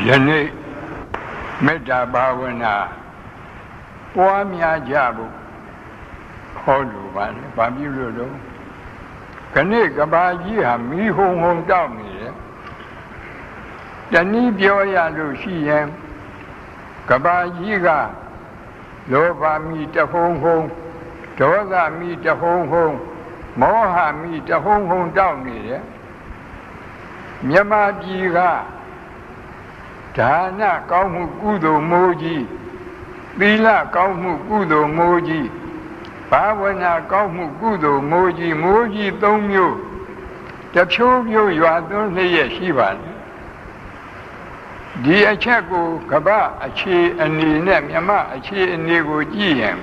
ယနေ့မေတ္တာဘာဝနာပွားများကြဖို့ဟောလိုပါတယ်။ဘာဖြစ်လို့လဲ။ခဏကဘာကြီးဟာမီးဟုံဟုံတောက်နေတယ်။တနည်းပြောရလို့ရှိရင်ကဘာကြီးကလောဘမီးတဟုံဟုံဒေါသမီးတဟုံဟုံမောဟမီးတဟုံဟုံတောက်နေတယ်။မြမပြည်ကဒါနကောင်းမှုကုသိုလ်မိုးကြီးသီလကောင်းမှုကုသိုလ်မိုးကြီးဘာဝနာကောင်းမှုကုသိုလ်မိုးကြီး၃မျိုးတစ်ဖြိုးဖြိုးရွာသွန်းလျက်ရှိပါတယ်ဒီအချက်ကိုကပ္ပအခြေအနေနဲ့မြမအခြေအနေကိုကြည့်ရင်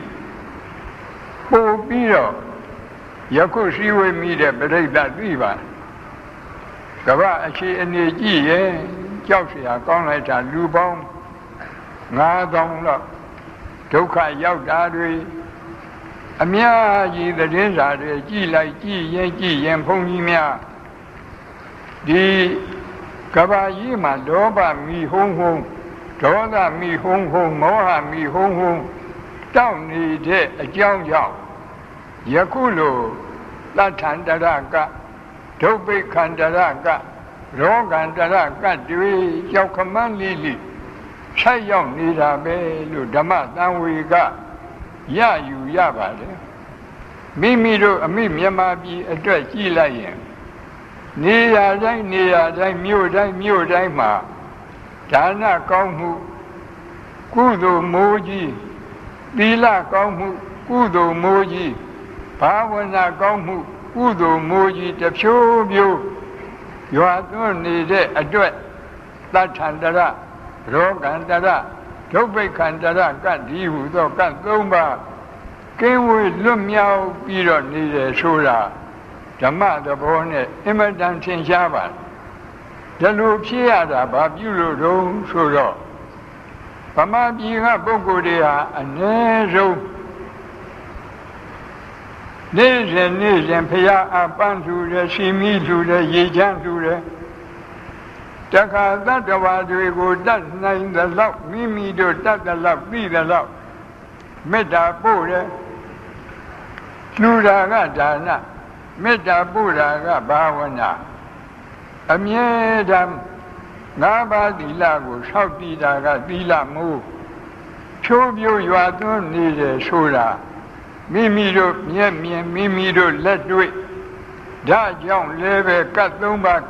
ပို့ပြီးတော့ယခုရှိဝေမိတဲ့ပြိဋ္ဌာသိပါကပ္ပအခြေအနေကြည့်ရင်ကြောက်เสียကောင်းလိုက်တာလူပေါင်း9000လောက်ဒုက္ခရောက်တာတွေအများကြီးသတင်းစာတွေကြည့်ရင်ဘုန်းကြီးများဒီကဘာကြီးမှာဒေါဘမီဟုံဟုံဒေါသမီဟုံဟုံမောဟမီဟုံဟုံတောက်နေတဲ့အကြောင်းကြောင့်ယခုလိုသတ္ထန္တရကဒုဗ္ဗေခန္တရကရောဂန္တရကတွေရောက်ခမန်းလေးဆက်ရောက်နေတာပဲလို့ဓမ္မသံဝေကရယူရပါတယ်မိမိတို့အမိမြန်မာပြည်အတွက်ကြည့်လိုက်ရင်နေရာတိုင်းမြို့တိုင်းမှာဒါနကောင်းမှုကုသိုလ်မိုးကြီးသီလကောင်းမှုကုသိုလ်မိုးကြီးဘာဝနာကောင်းမှုကုသိုလ်မိုးကြီးတစ်ဖြိုးဖြိုးရွာသွန်းနေတဲ့အတွက်သတ္ထန္တရရောဂန္တရဒုဗ္ဗေခန္တရကဒီဟုသောက၃ပါးကင်းဝေးလွတ်မြောက်ပြီးတော့နေတယ်ဆိုတာဓမ္မသဘောနဲ့အင်မတန်ထင်ရှားပါတယ်ဒါလိုဖြစ်ရတာဘာပြုလို့တုံးဆိုတော့ဗမာပြည်ကပုဂ္ဂိုလ်တွေဟာအနည်းဆုံးနေ့စဉ်ဖရာအပန်းထူတယ်ရှိမိထူတယ်ရေချမ်းထူတယ်တခါတတ္တဝါတွေကိုတတ်နိုင်သလောက်မိမိတို့တတ်သလောက်သိသလောက်မေတ္တာပို့တယ်လှူတာကဒါနမေတ္တာပို့တာကဘာဝနာအမြဲတမ်း၅ပါးသီလကိုဆောက်တည်တာကသီလမိုးဖြိုးဖြိုးရွာသွန်းနေတယ်ဆိုတာမိမိတို့မျက်မြင်မိမိတို့လက်တွေ့ဒါကြောင့်လည်းပဲကတ်၃ပါး